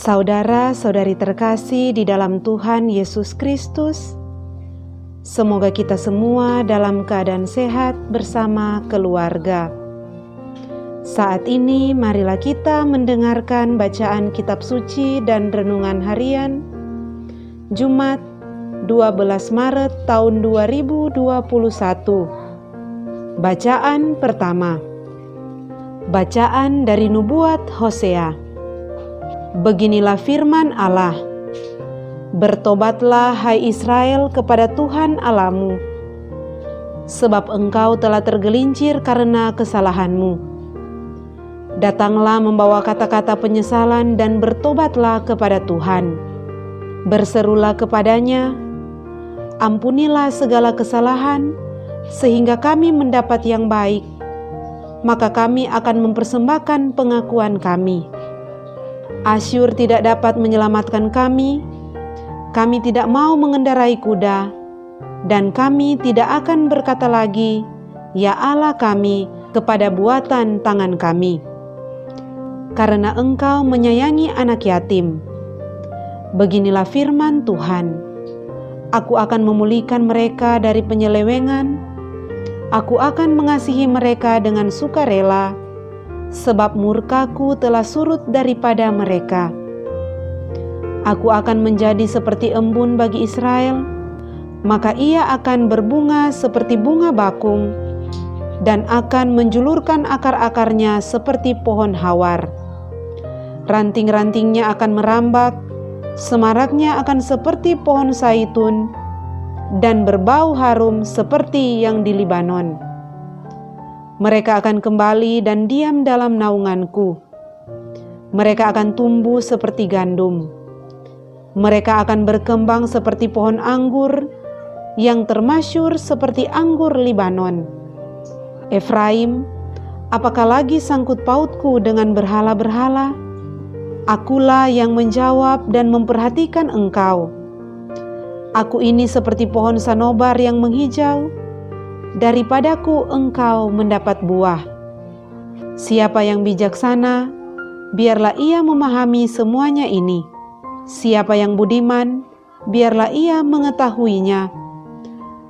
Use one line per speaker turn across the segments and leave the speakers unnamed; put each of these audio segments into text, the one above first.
Saudara-saudari terkasih di dalam Tuhan Yesus Kristus, semoga kita semua dalam keadaan sehat bersama keluarga. Saat ini marilah kita mendengarkan bacaan kitab suci dan renungan harian Jumat 12 Maret tahun 2021. Bacaan pertama. Bacaan dari nubuat Hosea. Beginilah firman Allah, bertobatlah hai Israel kepada Tuhan Allahmu, sebab engkau telah tergelincir karena kesalahanmu. Datanglah membawa kata-kata penyesalan dan bertobatlah kepada Tuhan. Berserulah kepadanya, ampunilah segala kesalahan, sehingga kami mendapat yang baik, maka kami akan mempersembahkan pengakuan kami. Asyur tidak dapat menyelamatkan kami tidak mau mengendarai kuda, dan kami tidak akan berkata lagi, ya Allah kami, kepada buatan tangan kami. Karena engkau menyayangi anak yatim. Beginilah firman Tuhan, aku akan memulihkan mereka dari penyelewengan, aku akan mengasihi mereka dengan sukarela, sebab murkaku telah surut daripada mereka. Aku akan menjadi seperti embun bagi Israel, maka ia akan berbunga seperti bunga bakung, dan akan menjulurkan akar-akarnya seperti pohon hawar. Ranting-rantingnya akan merambak, semaraknya akan seperti pohon zaitun, dan berbau harum seperti yang di Libanon. Mereka akan kembali dan diam dalam naunganku. Mereka akan tumbuh seperti gandum. Mereka akan berkembang seperti pohon anggur yang termasyur seperti anggur Libanon. Efraim, apakah lagi sangkut pautku dengan berhala-berhala? Akulah yang menjawab dan memperhatikan engkau. Aku ini seperti pohon sanobar yang menghijau. Daripadaku engkau mendapat buah. Siapa yang bijaksana, biarlah ia memahami semuanya ini. Siapa yang budiman, biarlah ia mengetahuinya.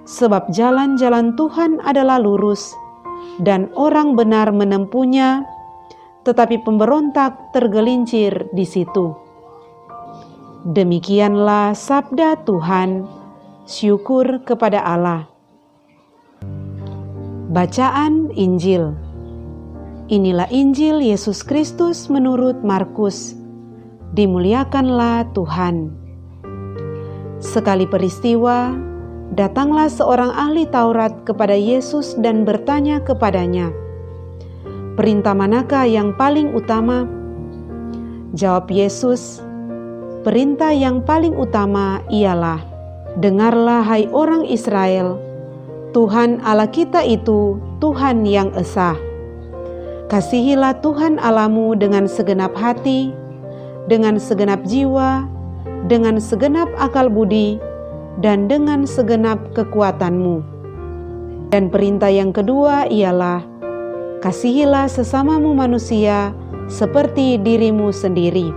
Sebab jalan-jalan Tuhan adalah lurus, dan orang benar menempuhnya, tetapi pemberontak tergelincir di situ. Demikianlah sabda Tuhan, syukur kepada Allah. Bacaan Injil. Inilah Injil Yesus Kristus menurut Markus. Dimuliakanlah Tuhan. Sekali peristiwa, datanglah seorang ahli Taurat kepada Yesus dan bertanya kepadanya, "Perintah manakah yang paling utama?" Jawab Yesus, "Perintah yang paling utama ialah, dengarlah hai orang Israel, Tuhan Allah kita itu Tuhan yang esa. Kasihilah Tuhan Allahmu dengan segenap hati, dengan segenap jiwa, dengan segenap akal budi, dan dengan segenap kekuatanmu. Dan perintah yang kedua ialah, kasihilah sesamamu manusia seperti dirimu sendiri.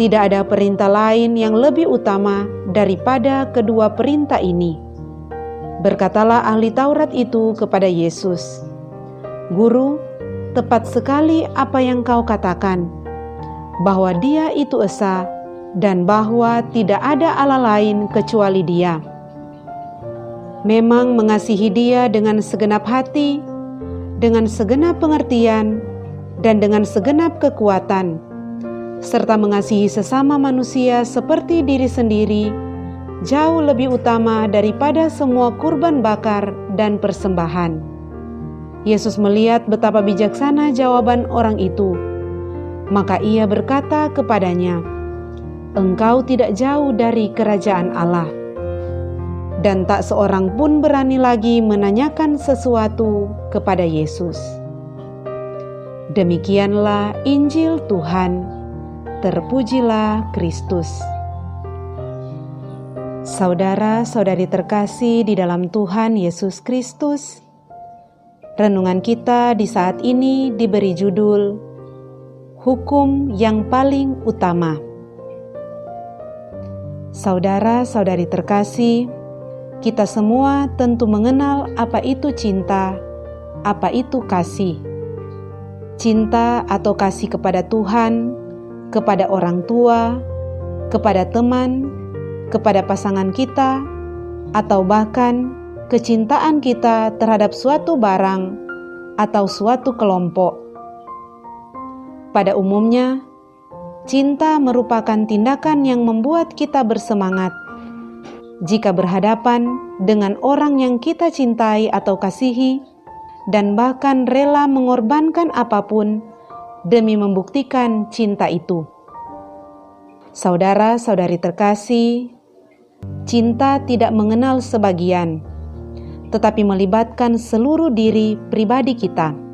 Tidak ada perintah lain yang lebih utama daripada kedua perintah ini." Berkatalah ahli Taurat itu kepada Yesus, "Guru, tepat sekali apa yang kau katakan, bahwa Dia itu esa dan bahwa tidak ada Allah lain kecuali Dia. Memang mengasihi Dia dengan segenap hati, dengan segenap pengertian, dan dengan segenap kekuatan, serta mengasihi sesama manusia seperti diri sendiri, jauh lebih utama daripada semua kurban bakar dan persembahan." Yesus melihat betapa bijaksana jawaban orang itu, maka ia berkata kepadanya, "Engkau tidak jauh dari kerajaan Allah." Dan tak seorang pun berani lagi menanyakan sesuatu kepada Yesus. Demikianlah Injil Tuhan. Terpujilah Kristus. Saudara-saudari terkasih di dalam Tuhan Yesus Kristus, renungan kita di saat ini diberi judul Hukum yang paling utama. Saudara-saudari terkasih, kita semua tentu mengenal apa itu cinta, apa itu kasih. Cinta atau kasih kepada Tuhan, kepada orang tua, kepada teman, kepada pasangan kita, atau bahkan kecintaan kita terhadap suatu barang atau suatu kelompok. Pada umumnya, cinta merupakan tindakan yang membuat kita bersemangat jika berhadapan dengan orang yang kita cintai atau kasihi, dan bahkan rela mengorbankan apapun demi membuktikan cinta itu. Saudara-saudari terkasih, cinta tidak mengenal sebagian, tetapi melibatkan seluruh diri pribadi kita.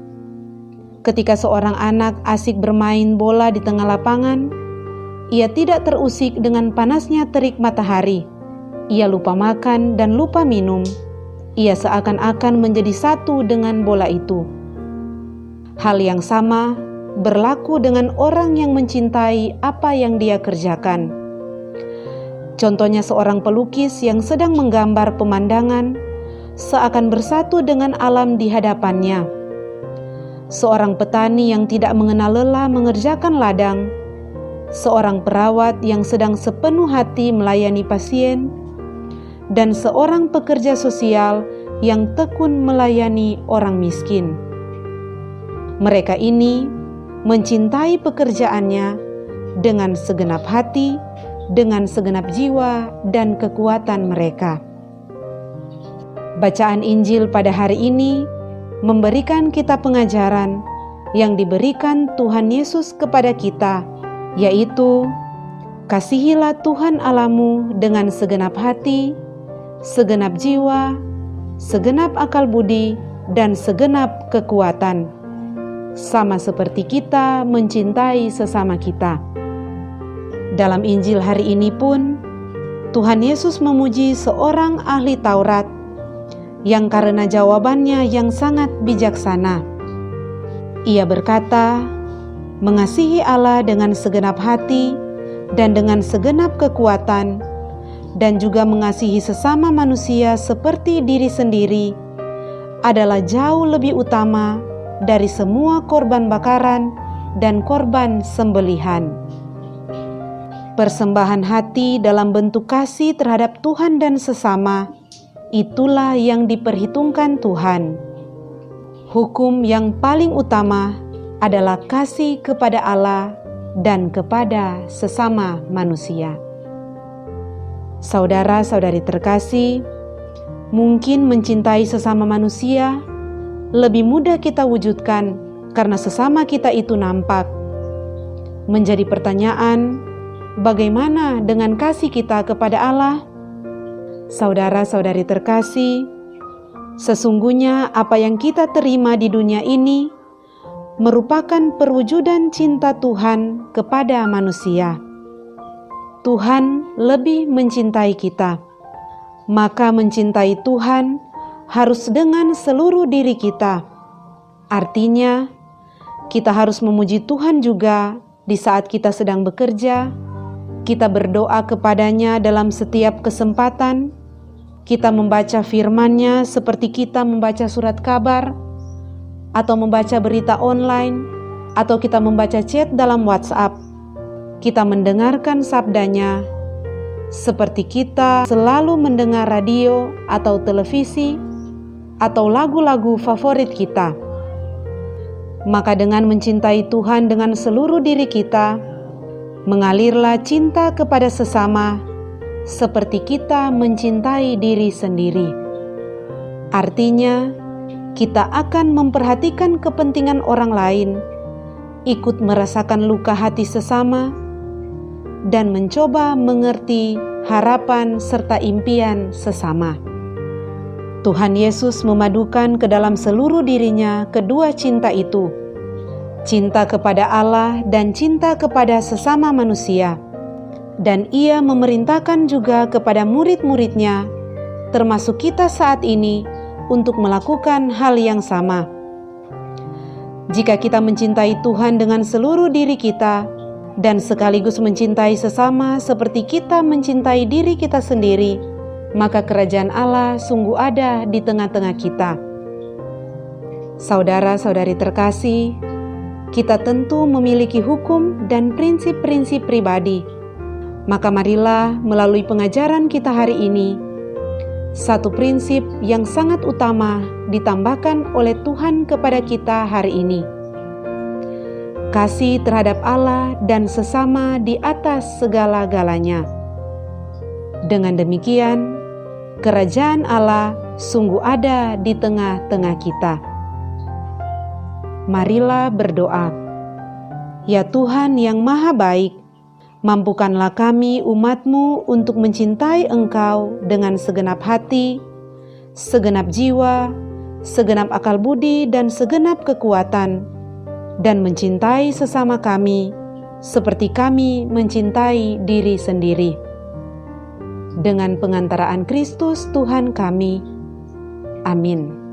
Ketika seorang anak asik bermain bola di tengah lapangan, ia tidak terusik dengan panasnya terik matahari. Ia lupa makan dan lupa minum. Ia seakan-akan menjadi satu dengan bola itu. Hal yang sama berlaku dengan orang yang mencintai apa yang dia kerjakan. Contohnya seorang pelukis yang sedang menggambar pemandangan seakan bersatu dengan alam di hadapannya. Seorang petani yang tidak mengenal lelah mengerjakan ladang, seorang perawat yang sedang sepenuh hati melayani pasien, dan seorang pekerja sosial yang tekun melayani orang miskin. Mereka ini mencintai pekerjaannya dengan segenap hati, dengan segenap jiwa dan kekuatan mereka. Bacaan Injil pada hari ini memberikan kita pengajaran yang diberikan Tuhan Yesus kepada kita, yaitu kasihilah Tuhan Allahmu dengan segenap hati, segenap jiwa, segenap akal budi, dan segenap kekuatan, sama seperti kita mencintai sesama kita. Dalam Injil hari ini pun, Tuhan Yesus memuji seorang ahli Taurat yang karena jawabannya yang sangat bijaksana. Ia berkata, mengasihi Allah dengan segenap hati dan dengan segenap kekuatan, dan juga mengasihi sesama manusia seperti diri sendiri adalah jauh lebih utama dari semua korban bakaran dan korban sembelihan. Persembahan hati dalam bentuk kasih terhadap Tuhan dan sesama, itulah yang diperhitungkan Tuhan. Hukum yang paling utama adalah kasih kepada Allah dan kepada sesama manusia. Saudara-saudari terkasih, mungkin mencintai sesama manusia lebih mudah kita wujudkan karena sesama kita itu nampak. Menjadi pertanyaan, bagaimana dengan kasih kita kepada Allah? Saudara-saudari terkasih, sesungguhnya apa yang kita terima di dunia ini merupakan perwujudan cinta Tuhan kepada manusia. Tuhan lebih mencintai kita, maka mencintai Tuhan harus dengan seluruh diri kita. Artinya, kita harus memuji Tuhan juga di saat kita sedang bekerja. Kita berdoa kepadanya dalam setiap kesempatan. Kita membaca firman-Nya seperti kita membaca surat kabar, atau membaca berita online, atau kita membaca chat dalam WhatsApp. Kita mendengarkan sabdanya seperti kita selalu mendengar radio atau televisi, atau lagu-lagu favorit kita. Maka dengan mencintai Tuhan dengan seluruh diri kita, mengalirlah cinta kepada sesama seperti kita mencintai diri sendiri. Artinya, kita akan memperhatikan kepentingan orang lain, ikut merasakan luka hati sesama, dan mencoba mengerti harapan serta impian sesama. Tuhan Yesus memadukan ke dalam seluruh dirinya kedua cinta itu, cinta kepada Allah dan cinta kepada sesama manusia. Dan ia memerintahkan juga kepada murid-muridnya, termasuk kita saat ini, untuk melakukan hal yang sama. Jika kita mencintai Tuhan dengan seluruh diri kita dan sekaligus mencintai sesama seperti kita mencintai diri kita sendiri, maka kerajaan Allah sungguh ada di tengah-tengah kita. Saudara-saudari terkasih, kita tentu memiliki hukum dan prinsip-prinsip pribadi. Maka marilah melalui pengajaran kita hari ini, satu prinsip yang sangat utama ditambahkan oleh Tuhan kepada kita hari ini. Kasih terhadap Allah dan sesama di atas segala-galanya. Dengan demikian, kerajaan Allah sungguh ada di tengah-tengah kita. Marilah berdoa. Ya Tuhan yang Maha Baik, mampukanlah kami umat-Mu untuk mencintai Engkau dengan segenap hati, segenap jiwa, segenap akal budi dan segenap kekuatan, dan mencintai sesama kami seperti kami mencintai diri sendiri. Dengan pengantaraan Kristus Tuhan kami. Amin.